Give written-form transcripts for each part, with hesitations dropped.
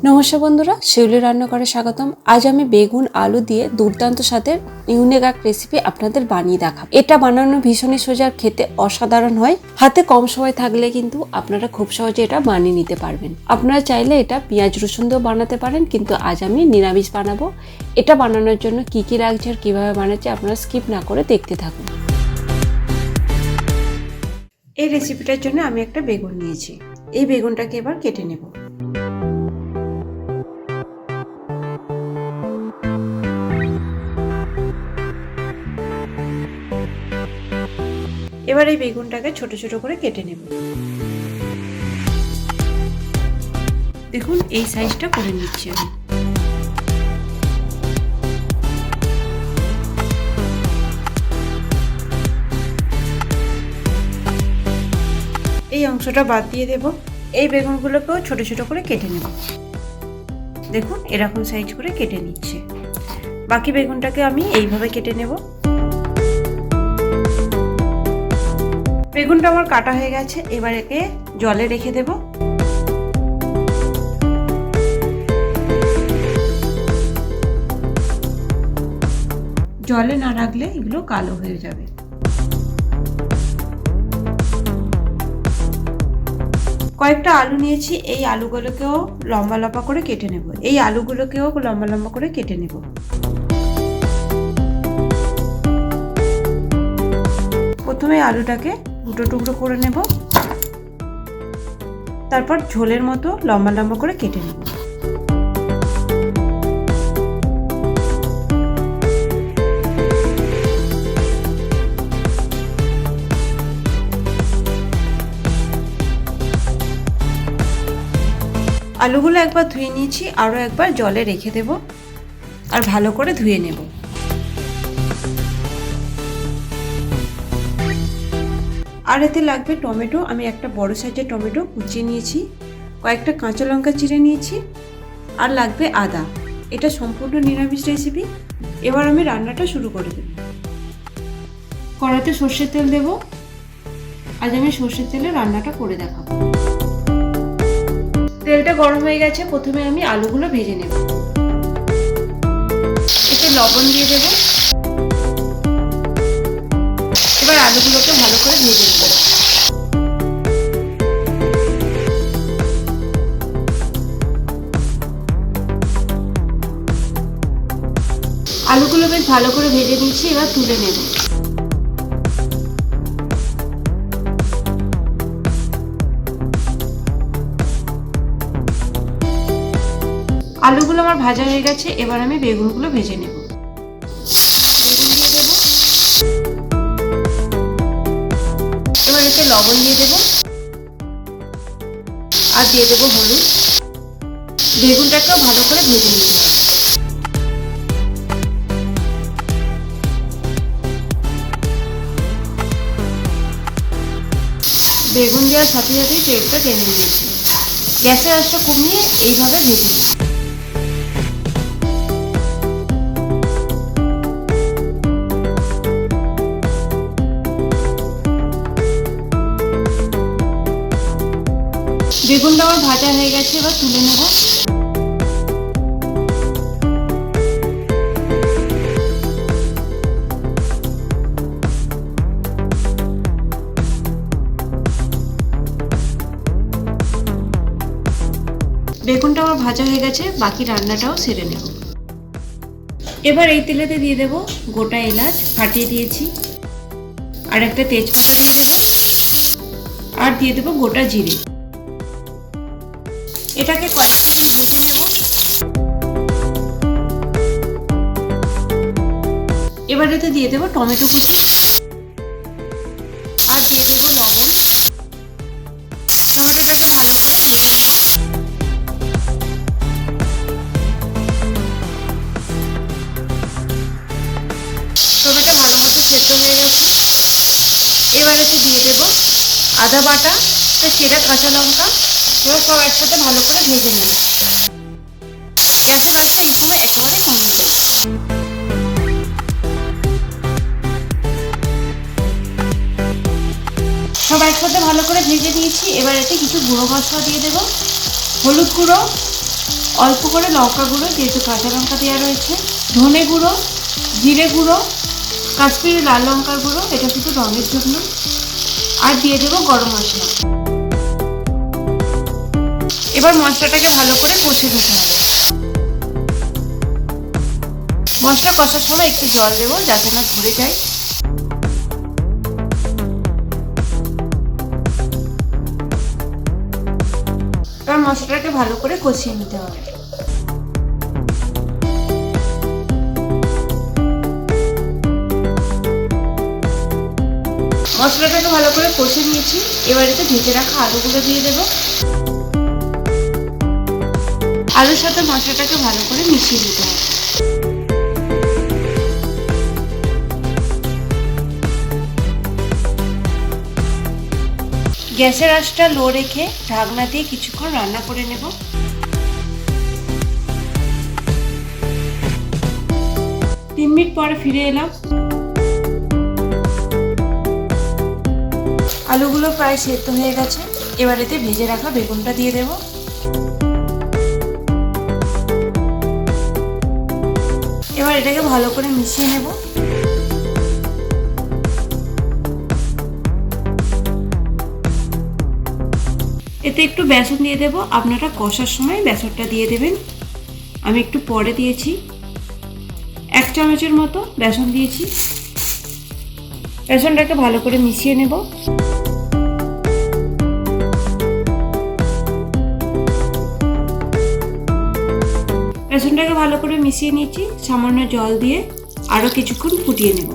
নমস্কার বন্ধুরা, শিউলি রান্নাঘরে স্বাগতম। আজ আমি বেগুন আলু দিয়ে দুর্দান্ত স্বাদের ইউনিক এক রেসিপি আপনাদের বানিয়ে দেখাবো। এটা বানানো ভীষণই সোজা, খেতে অসাধারণ হয়। হাতে কম সময় থাকলে কিন্তু আপনারা খুব সহজে এটা বানিয়ে নিতে পারবেন। আপনারা চাইলে এটা পেঁয়াজ রসুন দিয়েও বানাতে পারেন, কিন্তু আজ আমি নিরামিষ বানাবো। এটা বানানোর জন্য কি কি লাগছে আর কিভাবে বানাচ্ছে আপনারা স্কিপ না করে দেখতে থাকুন। এই রেসিপিটার জন্য আমি একটা বেগুন নিয়েছি। এই বেগুনটাকে এবার কেটে নেব। এবার এই বেগুনটাকে ছোট ছোট করে কেটে নেব। দেখুন এই সাইজটা করে নিচ্ছি আমি। এই অংশটা বাদ দিয়ে দেব। এই বেগুনগুলোকেও ছোট ছোট করে কেটে নেব। দেখুন এরকম সাইজ করে কেটে নিচ্ছে। বাকি বেগুনটাকে আমি এইভাবে কেটে নেব। বেগুনটা আমার কাটা হয়ে গেছে। এবার একে জলে রেখে দেব। জলে না রাখলে এগুলো কালো হয়ে যাবে। কয়েকটা আলু নিয়েছি। এই আলুগুলোকেও লম্বা লম্বা করে কেটে নেব। এই আলুগুলোকেও লম্বা লম্বা করে কেটে নেব। প্রথমে আলুটাকে দুটো টুকরো করে নেব, তারপর ঝোলের মতো লম্বা লম্বা করে কেটে নেব। আলুগুলো একবার ধুয়ে নিয়েছি, আরও একবার জলে রেখে দেব আর ভালো করে ধুয়ে নেব। আর এতে লাগবে টমেটো। আমি একটা বড় সাইজের টমেটো কুচিয়ে নিয়েছি, কয়েকটা কাঁচা লঙ্কা চিড়ে নিয়েছি, আর লাগবে আদা। এটা সম্পূর্ণ নিরামিষ রেসিপি। এবার আমি রান্নাটা শুরু করে দেব। কড়াইতে সর্ষের তেল দেব। আজ আমি সর্ষের তেলে রান্নাটা করে দেখাবো। তেলটা গরম হয়ে গেছে। প্রথমে আমি আলুগুলো ভেজে নেব। এতে লবণ দিয়ে দেব। এবার আলুগুলোকে ভালো করে ভেজে নেব। আলুগুলো বেশ ভালো করে ভেজে নিচ্ছি। এবার তুলে নেব। আলুগুলো আমার ভাজা হয়ে গেছে। এবার আমি বেগুনগুলো ভেজে নেব। বেগুন দিয়ে দেব। এবার এতে লবণ দিয়ে দেব আর দিয়ে দেব হলুদ। বেগুনটাকেও ভালো করে ভেজে নিতে হবে। বেগুন দেওয়ার সাথে সাথেই তেলটা টেনে নিয়েছি। গ্যাসের আঁচটা কমিয়ে এইভাবে ভেজে নেব। বেগুনটা আমার ভাজা হয়ে গেছে। এবার তুলে নেব। বেগুনটা আমার ভাজা হয়ে গেছে। বাকি রান্নাটাও সেরে নেব। এবার এই তেলেতে দিয়ে দেব গোটা এলাচ ফাটিয়ে দিয়েছি, আর একটা তেজপাতা দিয়ে দেব, আর দিয়ে দেব গোটা জিরে। এটাকে কয়েক মিনিট ভেজে নেব। এবার এতে দিয়ে দেব টমেটো কুচি, আর দিয়ে দেব লবণ। টমেটোটাকে ভালো করে ভেজে নেব। টমেটো ভালো মতো সেদ্ধ হয়ে গেছে। এবার এতে দিয়ে দেব আদা বাটা, চেরা কাঁচা লঙ্কা। এবার সব একসাথে ভালো করে ভেজে নেব। গ্যাসের আঁচটা এই সময় একেবারে কমিয়ে দেব। সব একসাথে ভালো করে ভেজে নিয়েছি। এবার এতে কিছু গুঁড়ো মশলা দিয়ে দেবো। হলুদ গুঁড়ো, অল্প করে লঙ্কা গুঁড়ো যেহেতু কাঁচা লঙ্কা দেওয়া রয়েছে, ধনে গুঁড়ো, জিরে গুঁড়ো, কাশ্মীরি লাল লঙ্কার গুঁড়ো, এটা শুধু রঙের জন্য, আর দিয়ে দেবো গরম মশলা। এবার মশলাটাকে ভালো করে কষে নিতে হবে। মশলা কষার সময় একটু জল দেবো যাতে না ধরে যায়। এবার মশলাটাকে ভালো করে কষিয়ে নিতে হবে। মশলাটাকে ভালো করে কষে নিয়েছি। এবার এতে ভেজে রাখা আলুগুলো দিয়ে দেবো। আলুর সাথে মশলাটাকে ভালো করে মিশিয়ে নিতে হবে। গ্যাসের আঁচটা লো রেখে ঢাকনা দিয়ে কিছুক্ষণ রান্না করে নেব। 3 মিনিট পরে ফিরে এলাম। আলুগুলো প্রায় সেদ্ধ হয়ে গেছে। এবার এতে ভেজে রাখা বেগুনটা দিয়ে দেব। এবার এটাকে ভালো করে মিশিয়ে নেব। এতে একটু বেসন দিয়ে দেব। আপনারা কষার সময় বেসনটা দিয়ে দেবেন। আমি একটু পরে দিয়েছি। 1 চামচের মতো বেসন দিয়েছি। বেসনটাকে ভালো করে মিশিয়ে নেব। বেসনটাকে ভালো করে মিশিয়ে নিয়েছি। সামান্য জল দিয়ে আরো কিছুক্ষণ ফুটিয়ে নেব।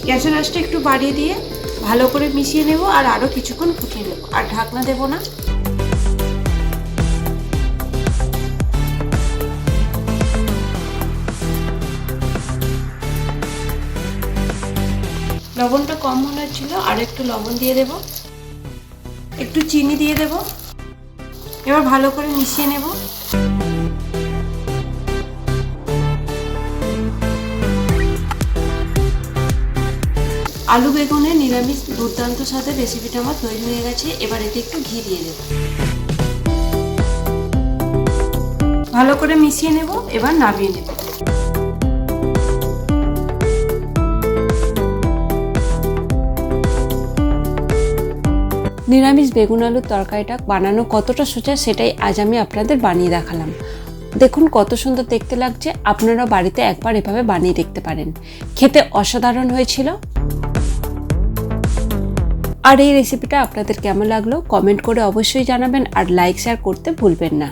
গ্যাসের আঁচটা একটু বাড়িয়ে দিয়ে ভালো করে মিশিয়ে নেব আর আরো কিছুক্ষণ ফুটিয়ে নেব। আর ঢাকনা দেব না। লবণটা কম মনে হচ্ছিল, আর একটু লবণ দিয়ে দেব। একটু চিনি দিয়ে দেব। এবার ভালো করে মিশিয়ে নেব। আলু বেগুনের নিরামিষ দুর্দান্ত স্বাদের রেসিপিটা আমার তৈরি হয়ে গেছে। এবার এতে একটু ঘি দিয়ে দেব। ভালো করে মিশিয়ে নেব। এবার নামিয়ে নেব। নিরামিষ বেগুন আলুর তরকারিটা বানানো কতটা সোজা সেটাই আজ আমি আপনাদের বানিয়ে দেখালাম। দেখুন কত সুন্দর দেখতে লাগছে। আপনারা বাড়িতে একবার এভাবে বানিয়ে দেখতে পারেন। খেতে অসাধারণ হয়েছিল। আর এই রেসিপিটা আপনাদের কেমন লাগলো কমেন্ট করে অবশ্যই জানাবেন। আর লাইক শেয়ার করতে ভুলবেন না।